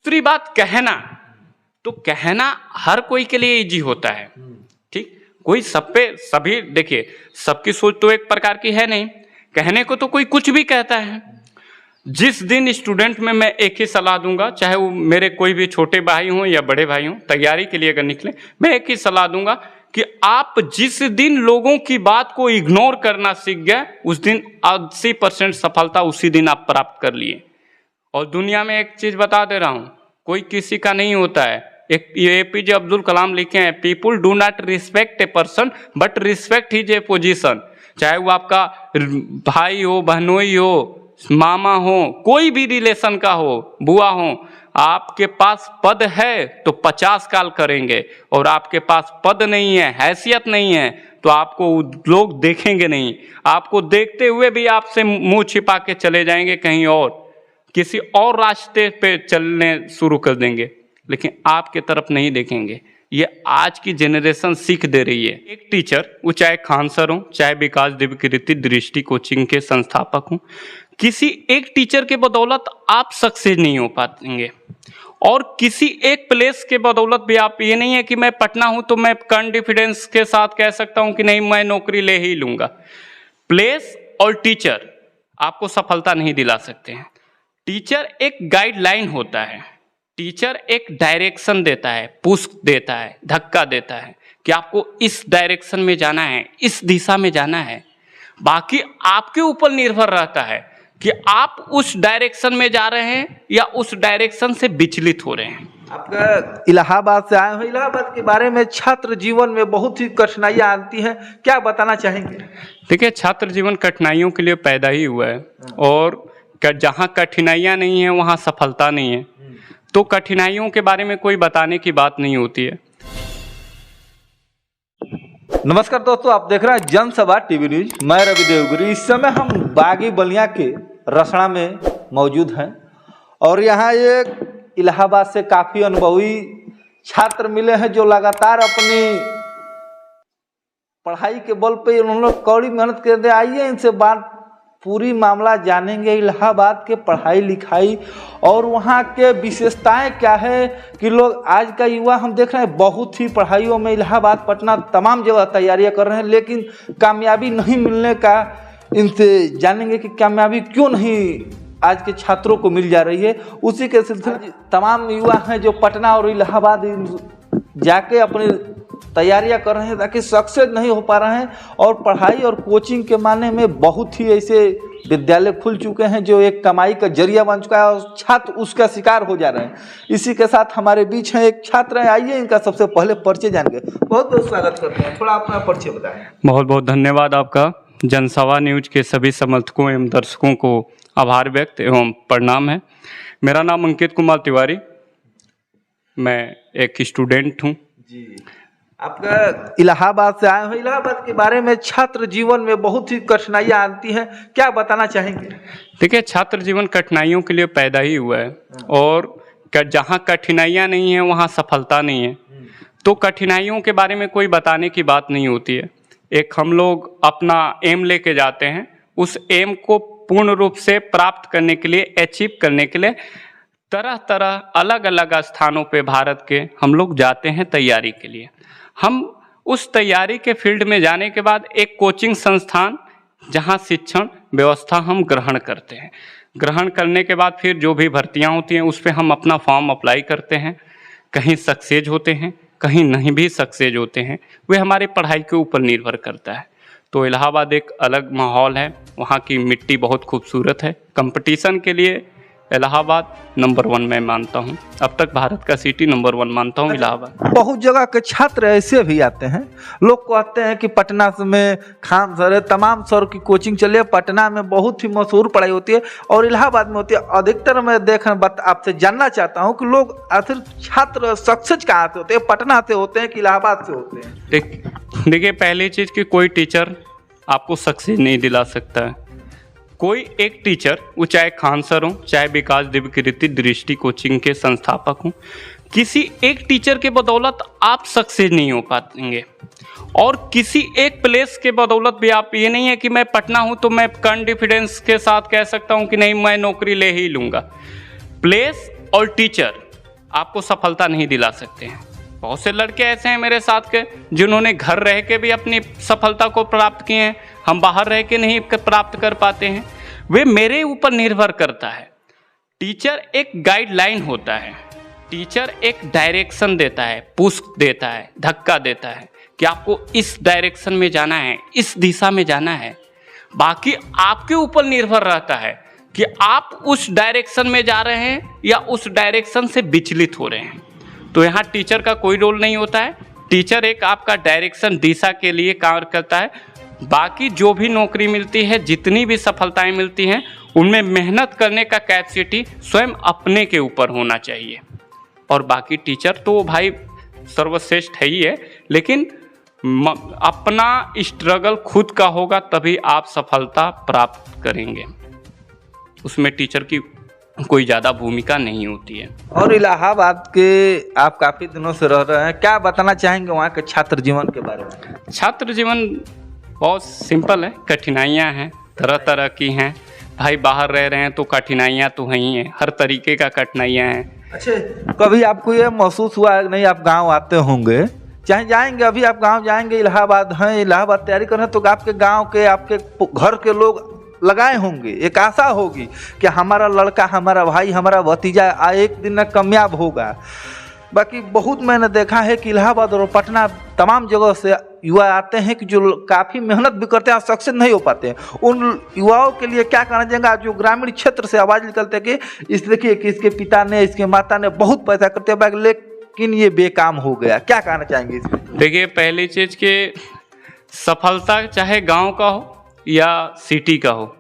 दूसरी बात कहना, तो कहना हर कोई के लिए इजी होता है, ठीक। कोई सब पे सभी, देखिए सबकी सोच तो एक प्रकार की है नहीं, कहने को तो कोई कुछ भी कहता है। जिस दिन स्टूडेंट में मैं एक ही सलाह दूंगा, चाहे वो मेरे कोई भी छोटे भाई हों या बड़े भाई हों, तैयारी के लिए अगर निकले, मैं एक ही सलाह दूंगा कि आप जिस दिन लोगों की बात को इग्नोर करना सीख गए, उस दिन 80% सफलता उसी दिन आप प्राप्त कर लिए। और दुनिया में एक चीज बता दे रहा हूं, कोई किसी का नहीं होता है। एक APJ अब्दुल कलाम लिखे हैं, people do not respect a person but respect his A position. चाहे वो आपका भाई हो, बहनोई हो, मामा हो, कोई भी रिलेशन का हो, बुआ हो, आपके पास पद है तो 50 काल करेंगे, और आपके पास पद नहीं है, हैसियत नहीं है, तो आपको लोग देखेंगे नहीं। आपको देखते हुए भी आपसे मुंह छिपा के चले जाएंगे कहीं और, किसी और रास्ते पे चलने शुरू कर देंगे, लेकिन आपके तरफ नहीं देखेंगे। ये आज की जनरेशन सीख दे रही है। एक टीचर, वो चाहे खान सर हो, चाहे विकास दिव्यकीर्ति दृष्टि कोचिंग के संस्थापक हों, किसी एक टीचर के बदौलत आप सक्सेस नहीं हो पाएंगे, और किसी एक प्लेस के बदौलत भी आप, ये नहीं है कि मैं पटना हूं तो मैं कॉन्फिडेंस के साथ कह सकता हूं कि नहीं मैं नौकरी ले ही लूंगा। प्लेस और टीचर आपको सफलता नहीं दिला सकते हैं। टीचर एक गाइडलाइन होता है, टीचर एक डायरेक्शन देता है, पुश देता है, धक्का देता है कि आपको इस डायरेक्शन में जाना है, इस दिशा में जाना है। बाकी आपके ऊपर निर्भर रहता है कि आप उस डायरेक्शन में जा रहे हैं या उस डायरेक्शन से विचलित हो रहे हैं। आपका इलाहाबाद से आए हो, इलाहाबाद के बारे में छात्र जीवन में बहुत ही कठिनाइयाँ आती हैं, क्या बताना चाहेंगे? देखिए, छात्र जीवन कठिनाइयों के लिए पैदा ही हुआ है, और जहाँ कठिनाइयाँ नहीं है वहाँ सफलता नहीं है। तो कठिनाइयों के बारे में कोई बताने की बात नहीं होती है। नमस्कार दोस्तों, आप देख रहे हैं जनसभा टीवी न्यूज। मैं रवि देवगिरी। इस समय हम बागी बलिया के रसड़ा में मौजूद हैं, और यहाँ एक इलाहाबाद से काफ़ी अनुभवी छात्र मिले हैं जो लगातार अपनी पढ़ाई के बल पे उन्होंने कड़ी मेहनत कर दे। आइए इनसे बात पूरी मामला जानेंगे, इलाहाबाद के पढ़ाई लिखाई और वहाँ के विशेषताएं क्या है कि लोग, आज का युवा हम देख रहे हैं बहुत ही पढ़ाइयों में इलाहाबाद, पटना तमाम जगह तैयारियां कर रहे हैं, लेकिन कामयाबी नहीं मिलने का इनसे जानेंगे कि कामयाबी क्यों नहीं आज के छात्रों को मिल जा रही है। उसी के सिलसिले तमाम युवा हैं जो पटना और इलाहाबाद जाके अपनी तैयारियां कर रहे हैं, ताकि सक्सेस नहीं हो पा रहे हैं। और पढ़ाई और कोचिंग के माने में बहुत ही ऐसे विद्यालय खुल चुके हैं जो एक कमाई का जरिया बन चुका है, और छात्र उसका शिकार हो जा रहे हैं। इसी के साथ हमारे बीच हैं एक छात्र हैं, आइए इनका सबसे पहले परिचय जानेंगे। बहुत बहुत स्वागत करते हैं, थोड़ा अपना परिचय बताएं। बहुत बहुत धन्यवाद आपका। जनसभा न्यूज के सभी समर्थकों एवं दर्शकों को आभार व्यक्त एवं प्रणाम है। मेरा नाम अंकित कुमार तिवारी, मैं एक स्टूडेंट हूँ जी। आपका इलाहाबाद से आए हो, इलाहाबाद के बारे में छात्र जीवन में बहुत ही कठिनाइयाँ आती हैं, क्या बताना चाहेंगे? देखिए, छात्र जीवन कठिनाइयों के लिए पैदा ही हुआ है, और जहाँ कठिनाइयाँ नहीं है वहाँ सफलता नहीं है। तो कठिनाइयों के बारे में कोई बताने की बात नहीं होती है। एक हम लोग अपना एम लेके जाते हैं, उस एम को पूर्ण रूप से प्राप्त करने के लिए, अचीव करने के लिए तरह तरह अलग अलग स्थानों पे भारत के हम लोग जाते हैं तैयारी के लिए। हम उस तैयारी के फील्ड में जाने के बाद एक कोचिंग संस्थान, जहां शिक्षण व्यवस्था हम ग्रहण करते हैं। ग्रहण करने के बाद फिर जो भी भर्तियां होती हैं उस पे हम अपना फॉर्म अप्लाई करते हैं। कहीं सक्सेस होते हैं, कहीं नहीं भी सक्सेस होते हैं, वे हमारी पढ़ाई के ऊपर निर्भर करता है। तो इलाहाबाद एक अलग माहौल है, वहाँ की मिट्टी बहुत खूबसूरत है। कंपटीशन के लिए इलाहाबाद नंबर 1 मैं मानता हूँ, अब तक भारत का सिटी नंबर 1 मानता हूँ इलाहाबाद। बहुत जगह के छात्र ऐसे भी आते हैं, लोग कहते हैं कि पटना में खान सर है, तमाम सर की कोचिंग चलिए, पटना में बहुत ही मशहूर पढ़ाई होती है और इलाहाबाद में होती है। अधिकतर मैं आपसे जानना चाहता हूँ कि लोग आखिर छात्र सक्सेस कहाँ से होते हैं, पटना से होते हैं कि इलाहाबाद से होते हैं? देखिए, पहली चीज़ कि कोई टीचर आपको सक्सेस नहीं दिला सकता है। कोई एक टीचर, वो चाहे खान सर हो, चाहे विकास दिव्यकीर्ति दृष्टि कोचिंग के संस्थापक हों, किसी एक टीचर के बदौलत आप सक्सेस नहीं हो पाएंगे, और किसी एक प्लेस के बदौलत भी आप, ये नहीं है कि मैं पटना हूँ तो मैं कॉन्फिडेंस के साथ कह सकता हूँ कि नहीं मैं नौकरी ले ही लूँगा। प्लेस और टीचर आपको सफलता नहीं दिला सकते हैं। बहुत से लड़के ऐसे हैं मेरे साथ के जिन्होंने घर रह के भी अपनी सफलता को प्राप्त किए हैं, हम बाहर रह के नहीं प्राप्त कर पाते हैं। वे मेरे ऊपर निर्भर करता है। टीचर एक गाइडलाइन होता है, टीचर एक डायरेक्शन देता है, पुश देता है, धक्का देता है कि आपको इस डायरेक्शन में जाना है, इस दिशा में जाना है। बाकी आपके ऊपर निर्भर रहता है कि आप उस डायरेक्शन में जा रहे हैं या उस डायरेक्शन से विचलित हो रहे हैं। तो यहाँ टीचर का कोई रोल नहीं होता है। टीचर एक आपका डायरेक्शन, दिशा के लिए कार्य करता है। बाकी जो भी नौकरी मिलती है, जितनी भी सफलताएं मिलती हैं, उनमें मेहनत करने का कैपेसिटी स्वयं अपने के ऊपर होना चाहिए। और बाकी टीचर तो भाई सर्वश्रेष्ठ है ही है, लेकिन अपना स्ट्रगल खुद का होगा तभी आप सफलता प्राप्त करेंगे। उसमें टीचर की कोई ज़्यादा भूमिका नहीं होती है। और इलाहाबाद के आप काफ़ी दिनों से रह रहे हैं, क्या बताना चाहेंगे वहाँ के छात्र जीवन के बारे में? छात्र जीवन बहुत सिंपल है। कठिनाइयाँ हैं, तरह तरह की हैं। भाई बाहर रह रहे हैं तो कठिनाइयाँ तो हैं ही हैं, हर तरीके का कठिनाइयाँ हैं। अच्छा, कभी आपको ये महसूस हुआ है नहीं, आप गांव आते होंगे, चाहे जाएंगे, अभी आप गांव जाएंगे, इलाहाबाद हैं, इलाहाबाद तैयारी कर रहे हैं, तो आपके गांव के, आपके घर के लोग लगाए होंगे, एक आशा होगी कि हमारा लड़का, हमारा भाई, हमारा भतीजा एक दिन न कामयाब होगा। बाकी बहुत मैंने देखा है कि इलाहाबाद और पटना तमाम जगह से युवा आते हैं कि जो काफ़ी मेहनत भी करते हैं और सक्सेस नहीं हो पाते हैं। उन युवाओं के लिए क्या कहना चाहेंगे जो ग्रामीण क्षेत्र से आवाज़ निकलते हैं कि इस देखिए कि इसके पिता ने, इसके माता ने बहुत पैसा करते हैं लेकिन ये बेकाम हो गया, क्या कहना चाहेंगे इसमें? देखिए, पहली चीज़ कि सफलता चाहे गांव का हो या सिटी का हो,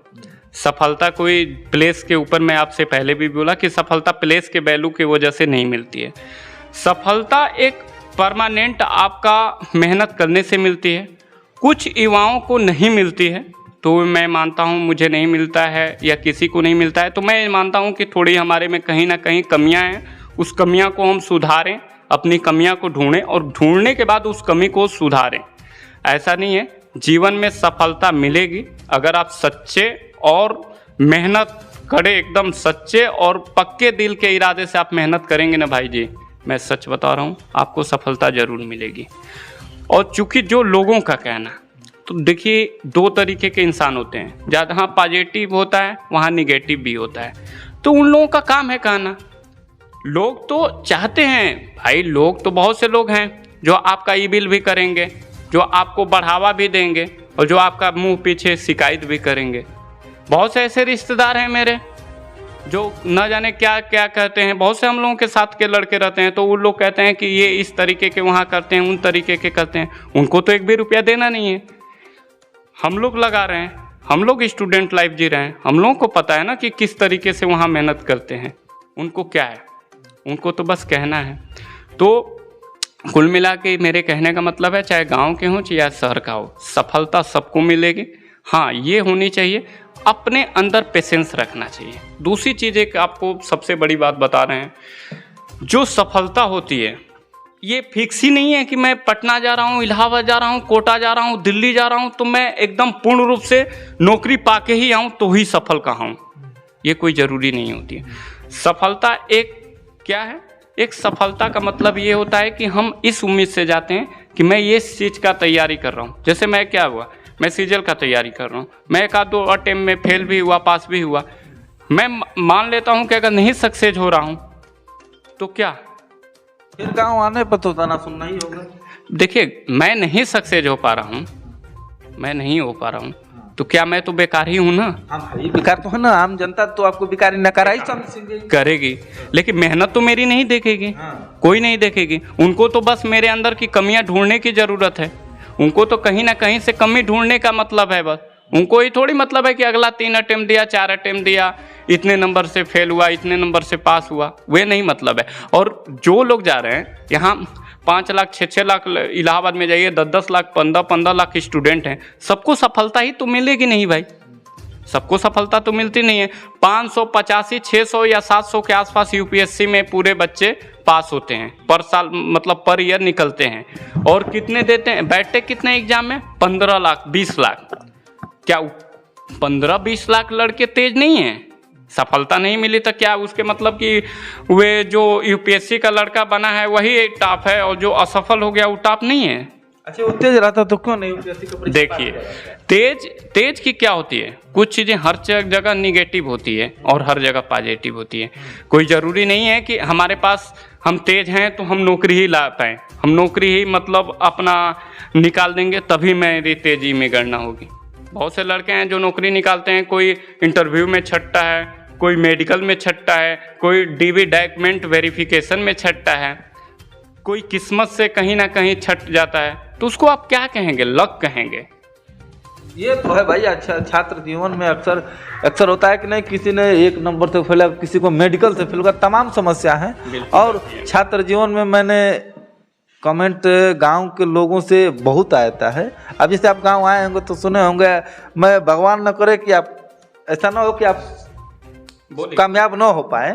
सफलता कोई प्लेस के ऊपर, मैं आपसे पहले भी बोला कि सफलता प्लेस के वैल्यू की वजह से नहीं मिलती है। सफलता एक परमानेंट आपका मेहनत करने से मिलती है। कुछ युवाओं को नहीं मिलती है, तो मैं मानता हूँ मुझे नहीं मिलता है या किसी को नहीं मिलता है, तो मैं मानता हूँ कि थोड़ी हमारे में कहीं ना कहीं कमियाँ हैं। उस कमियाँ को हम सुधारें, अपनी कमियाँ को ढूंढें और ढूंढने के बाद उस कमी को सुधारें। ऐसा नहीं है, जीवन में सफलता मिलेगी अगर आप सच्चे और मेहनत करें, एकदम सच्चे और पक्के दिल के इरादे से आप मेहनत करेंगे ना भाई जी, मैं सच बता रहा हूँ, आपको सफलता ज़रूर मिलेगी। और चूँकि जो लोगों का कहना, तो देखिए दो तरीके के इंसान होते हैं, जहाँ पॉजिटिव होता है वहाँ निगेटिव भी होता है। तो उन लोगों का काम है कहना। लोग तो चाहते हैं भाई, लोग तो बहुत से लोग हैं जो आपका ईबिल भी करेंगे, जो आपको बढ़ावा भी देंगे और जो आपका मुंह पीछे शिकायत भी करेंगे। बहुत से ऐसे रिश्तेदार हैं मेरे जो न जाने क्या क्या कहते हैं। बहुत से हम लोगों के साथ के लड़के रहते हैं, तो वो लोग कहते हैं कि ये इस तरीके के वहाँ करते हैं, उन तरीके के करते हैं। उनको तो एक भी रुपया देना नहीं है, हम लोग लगा रहे हैं, हम लोग स्टूडेंट लाइफ जी रहे हैं, हम लोगों को पता है ना कि किस तरीके से वहाँ मेहनत करते हैं। उनको क्या है, उनको तो बस कहना है। तो कुल मिला के मेरे कहने का मतलब है, चाहे गांव के हों चाहे शहर का हो, सफलता सबको मिलेगी। हाँ, ये होनी चाहिए, अपने अंदर पेशेंस रखना चाहिए। दूसरी चीज़ एक आपको सबसे बड़ी बात बता रहे हैं, जो सफलता होती है ये फिक्स ही नहीं है कि मैं पटना जा रहा हूँ, इलाहाबाद जा रहा हूँ, कोटा जा रहा हूँ, दिल्ली जा रहा हूँ तो मैं एकदम पूर्ण रूप से नौकरी पाके ही आऊँ तो ही सफल कहूँ। ये कोई ज़रूरी नहीं होती है। सफलता एक क्या है, एक सफलता का मतलब ये होता है कि हम इस उम्मीद से जाते हैं कि मैं ये चीज़ का तैयारी कर रहा हूँ। जैसे मैं क्या हुआ, मैं सीजल का तैयारी कर रहा हूँ, मैं एक आध दो अटेम्प्ट में फेल भी हुआ, पास भी हुआ। मैं मान लेता हूँ कि अगर नहीं सक्सेस हो रहा हूँ तो क्या, फिर गाँव आने पर तो ताना सुनना ही होगा। देखिए, मैं नहीं सक्सेस हो पा रहा हूँ, मैं नहीं हो पा रहा हूँ तो क्या मैं तो बेकार ही हूँ ना। हाँ भाई, बेकार तो है ना, आम जनता तो आपको बेकारी नकारा ही समझेगी, करेगी, लेकिन मेहनत तो मेरी नहीं देखेगी। हाँ। कोई नहीं देखेगी। उनको तो बस मेरे अंदर की कमियां ढूंढने की ज़रूरत है। उनको तो कहीं ना कहीं से कमी ढूंढने का मतलब है बस। उनको ये थोड़ी मतलब है कि अगला 3 अटेम्प्ट दिया, 4 अटेम्प्ट दिया, इतने नंबर से फेल हुआ, इतने नंबर से पास हुआ, वे नहीं मतलब है। और जो लोग जा रहे हैं यहाँ 5 लाख 6 लाख, इलाहाबाद में जाइए 10 लाख 15 लाख स्टूडेंट हैं, सबको सफलता ही तो मिलेगी नहीं भाई, सबको सफलता तो मिलती नहीं है। 585, 600 या 700 के आसपास यूपीएससी में पूरे बच्चे पास होते हैं पर साल, मतलब पर ईयर निकलते हैं। और कितने देते हैं, बैठते कितने एग्जाम में, 15 लाख 20 लाख। क्या 15-20 लाख लड़के तेज नहीं हैं? सफलता नहीं मिली तो क्या उसके मतलब कि वे जो यूपीएससी का लड़का बना है वही टॉप है और जो असफल हो गया वो टॉप नहीं है? अच्छा, वो तेज रहता तो क्यों नहीं यूपीएससी का परीक्षा पास देखिए, किया जाता है? तेज की क्या होती है, कुछ चीज़ें हर जगह निगेटिव होती है और हर जगह पॉजिटिव होती है। कोई ज़रूरी नहीं है कि हमारे पास हम तेज हैं तो हम नौकरी ही ला पाएँ, हम नौकरी ही मतलब अपना निकाल देंगे तभी मेरी तेजी में गणना होगी। बहुत से लड़के हैं जो नौकरी निकालते हैं, कोई इंटरव्यू में छटता है, कोई मेडिकल में छटता है, कोई डीवी डॉक्यूमेंट वेरिफिकेशन में छटता है, कोई किस्मत से कहीं ना कहीं छट जाता है, तो उसको आप क्या कहेंगे? लक कहेंगे। ये तो है भाई। अच्छा, छात्र जीवन में अक्सर होता है कि नहीं, किसी ने 1 नंबर से फेल, किसी को मेडिकल से फेल हुआ, तमाम समस्या है। और छात्र जीवन में मैंने कमेंट गांव के लोगों से बहुत आता है। अब जैसे आप गांव आए होंगे तो सुने होंगे, मैं भगवान न करे कि आप ऐसा ना हो कि आप कामयाब ना हो पाए,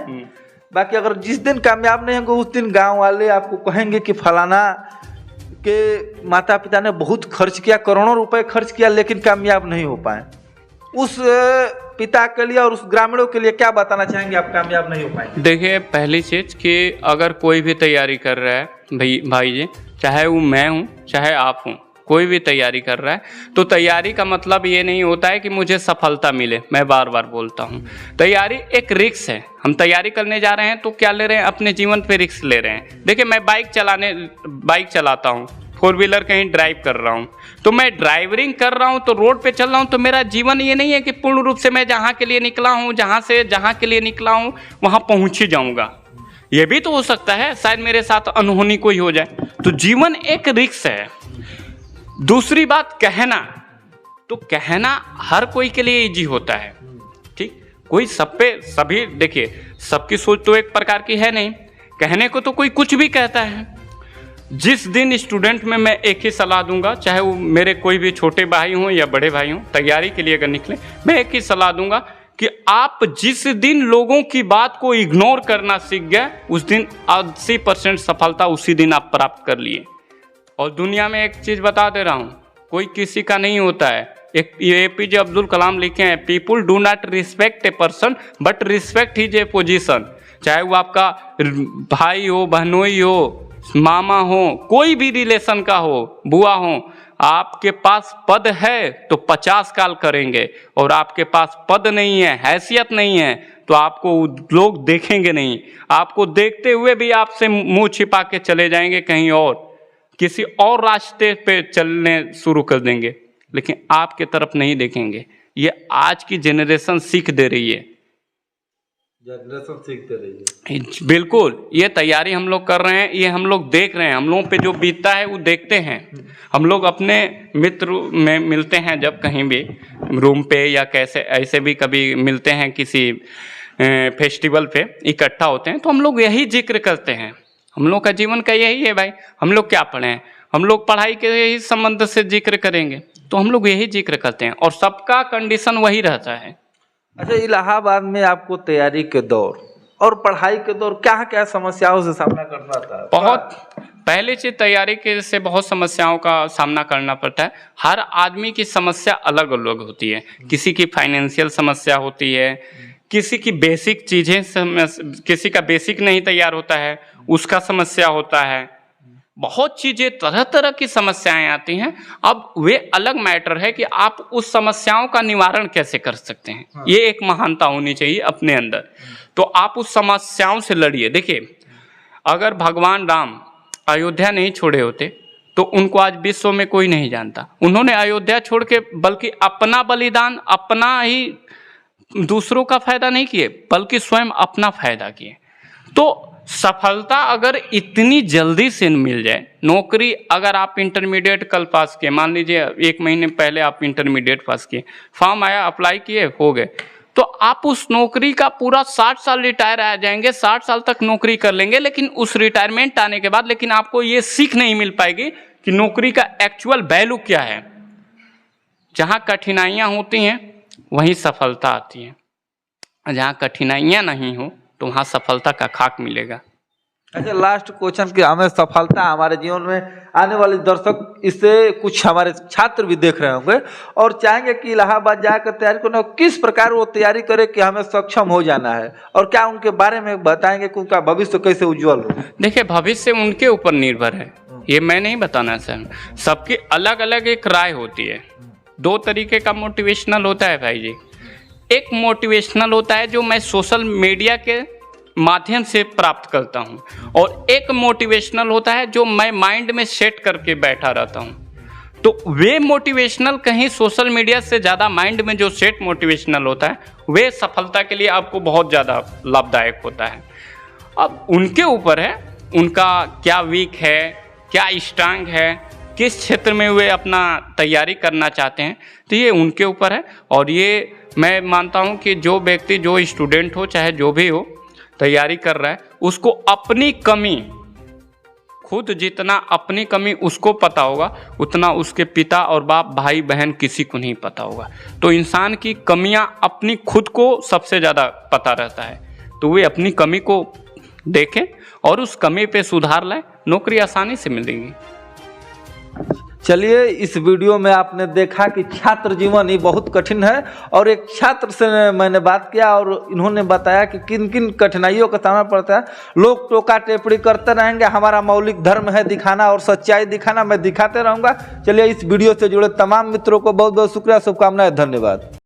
बाकी अगर जिस दिन कामयाब नहीं होंगे उस दिन गांव वाले आपको कहेंगे कि फलाना के माता पिता ने बहुत खर्च किया, करोड़ों रुपए खर्च किया, लेकिन कामयाब नहीं हो पाए। उस पिता के लिए और उस ग्रामीणों के लिए क्या बताना चाहेंगे आप कामयाब नहीं हो पाएंगे? देखिए, पहली चीज़ कि अगर कोई भी तैयारी कर रहा है भाई जी, चाहे वो मैं हूँ चाहे आप हूँ, कोई भी तैयारी कर रहा है तो तैयारी का मतलब ये नहीं होता है कि मुझे सफलता मिले। मैं बार बार बोलता हूँ, तैयारी एक रिस्क है। हम तैयारी करने जा रहे हैं तो क्या ले रहे हैं? अपने जीवन पे रिस्क ले रहे हैं। देखिए, मैं बाइक चलाता हूँ, 4 व्हीलर कहीं ड्राइव कर रहा हूँ, तो मैं ड्राइवरिंग कर रहा हूँ तो रोड पे चल रहा हूँ, तो मेरा जीवन ये नहीं है कि पूर्ण रूप से मैं जहाँ के लिए निकला हूँ, जहाँ के लिए निकला हूँ वहाँ पहुँच ही जाऊँगा। ये भी तो हो सकता है शायद मेरे साथ अनहोनी कोई हो जाए। तो जीवन एक रिस्क है। दूसरी बात, कहना हर कोई के लिए इजी होता है, ठीक? कोई सभी देखिए, सबकी सोच तो एक प्रकार की है नहीं। कहने को तो कोई कुछ भी कहता है। जिस दिन स्टूडेंट में मैं एक ही सलाह दूंगा, चाहे वो मेरे कोई भी छोटे भाई हों या बड़े भाई हों, तैयारी के लिए अगर निकले, मैं एक ही सलाह दूंगा कि आप जिस दिन लोगों की बात को इग्नोर करना सीख गए, उस दिन 80% सफलता उसी दिन आप प्राप्त कर लिए। और दुनिया में एक चीज़ बता दे रहा हूँ, कोई किसी का नहीं होता है। एक APJ अब्दुल कलाम लिखे हैं, people do not respect a person but respect his A position. चाहे वो आपका भाई हो, बहनोई हो, मामा हो, कोई भी रिलेशन का हो, बुआ हो, आपके पास पद है तो 50 काल करेंगे, और आपके पास पद नहीं है, हैसियत नहीं है, तो आपको लोग देखेंगे नहीं। आपको देखते हुए भी आपसे मुंह छिपा के चले जाएंगे कहीं और, किसी और रास्ते पे चलने शुरू कर देंगे, लेकिन आपके तरफ नहीं देखेंगे। ये आज की जनरेशन सीख दे रही है। बिल्कुल, ये तैयारी हम लोग कर रहे हैं, ये हम लोग देख रहे हैं, हम लोगों पे जो बीतता है वो देखते हैं। हम लोग अपने मित्र में मिलते हैं, जब कहीं भी रूम पे या कैसे ऐसे भी कभी मिलते हैं, किसी फेस्टिवल पे इकट्ठा होते हैं, तो हम लोग यही जिक्र करते हैं। हम लोग का जीवन का यही है भाई। हम लोग क्या पढ़े हैं? हम लोग पढ़ाई के ही संबंध से जिक्र करेंगे, तो हम लोग यही जिक्र करते हैं, और सबका कंडीशन वही रहता है। अच्छा, इलाहाबाद में आपको तैयारी के दौर और पढ़ाई के दौर क्या क्या समस्याओं से सामना करना था? बहुत पहले से तैयारी के से बहुत समस्याओं का सामना करना पड़ता है। हर आदमी की समस्या अलग अलग होती है। किसी की फाइनेंशियल समस्या होती है, किसी की बेसिक चीज़ें, किसी का बेसिक नहीं तैयार होता है, उसका समस्या होता है। बहुत चीज़ें, तरह तरह की समस्याएं आती हैं। अब वे अलग मैटर है कि आप उस समस्याओं का निवारण कैसे कर सकते हैं। ये एक महानता होनी चाहिए अपने अंदर। तो आप उस समस्याओं से लड़िए। देखिए, अगर भगवान राम अयोध्या नहीं छोड़े होते तो उनको आज विश्व में कोई नहीं जानता। उन्होंने अयोध्या छोड़ के बल्कि अपना बलिदान, अपना ही, दूसरों का फायदा नहीं किए, बल्कि स्वयं अपना फायदा किए। तो सफलता अगर इतनी जल्दी से मिल जाए, नौकरी अगर आप इंटरमीडिएट कल पास किए, मान लीजिए 1 महीने पहले आप इंटरमीडिएट पास किए, फॉर्म आया, अप्लाई किए, हो गए, तो आप उस नौकरी का पूरा 60 साल रिटायर आ जाएंगे, 60 साल तक नौकरी कर लेंगे, लेकिन उस रिटायरमेंट आने के बाद लेकिन आपको ये सीख नहीं मिल पाएगी कि नौकरी का एक्चुअल वैल्यू क्या है। जहाँ कठिनाइयाँ होती हैं वहीं सफलता आती है, जहाँ कठिनाइयाँ नहीं हो तो वहाँ सफलता का खाक मिलेगा। अच्छा, लास्ट क्वेश्चन कि हमें सफलता हमारे जीवन में आने वाले दर्शक इससे कुछ हमारे छात्र भी देख रहे होंगे और चाहेंगे कि इलाहाबाद जाकर तैयारी करना, किस प्रकार वो तैयारी करे कि हमें सक्षम हो जाना है, और क्या उनके बारे में बताएंगे कि उनका भविष्य कैसे उज्जवल हो? देखिए, भविष्य उनके ऊपर निर्भर है, ये मैं नहीं बताना चाहूँ। सबकी अलग अलग एक राय होती है। दो तरीके का मोटिवेशनल होता है भाई जी। एक मोटिवेशनल होता है जो मैं सोशल मीडिया के माध्यम से प्राप्त करता हूँ, और एक मोटिवेशनल होता है जो मैं माइंड में सेट करके बैठा रहता हूँ। तो वे मोटिवेशनल कहीं सोशल मीडिया से ज़्यादा माइंड में जो सेट मोटिवेशनल होता है वे सफलता के लिए आपको बहुत ज़्यादा लाभदायक होता है। अब उनके ऊपर है, उनका क्या वीक है, क्या स्ट्रांग है, किस क्षेत्र में वे अपना तैयारी करना चाहते हैं, तो ये उनके ऊपर है। और ये मैं मानता हूँ कि जो व्यक्ति, जो स्टूडेंट हो चाहे जो भी हो, तैयारी कर रहा है, उसको अपनी कमी, खुद जितना अपनी कमी उसको पता होगा उतना उसके पिता और बाप, भाई बहन किसी को नहीं पता होगा। तो इंसान की कमियां अपनी खुद को सबसे ज़्यादा पता रहता है, तो वे अपनी कमी को देखें और उस कमी पे सुधार लाएं, नौकरी आसानी से मिलेगी। चलिए, इस वीडियो में आपने देखा कि छात्र जीवन ही बहुत कठिन है, और एक छात्र से मैंने बात किया और इन्होंने बताया कि किन किन कठिनाइयों का सामना पड़ता है। लोग टोका टेपड़ी करते रहेंगे, हमारा मौलिक धर्म है दिखाना और सच्चाई दिखाना, मैं दिखाते रहूँगा। चलिए, इस वीडियो से जुड़े तमाम मित्रों को बहुत बहुत शुक्रिया, शुभकामनाएं, धन्यवाद।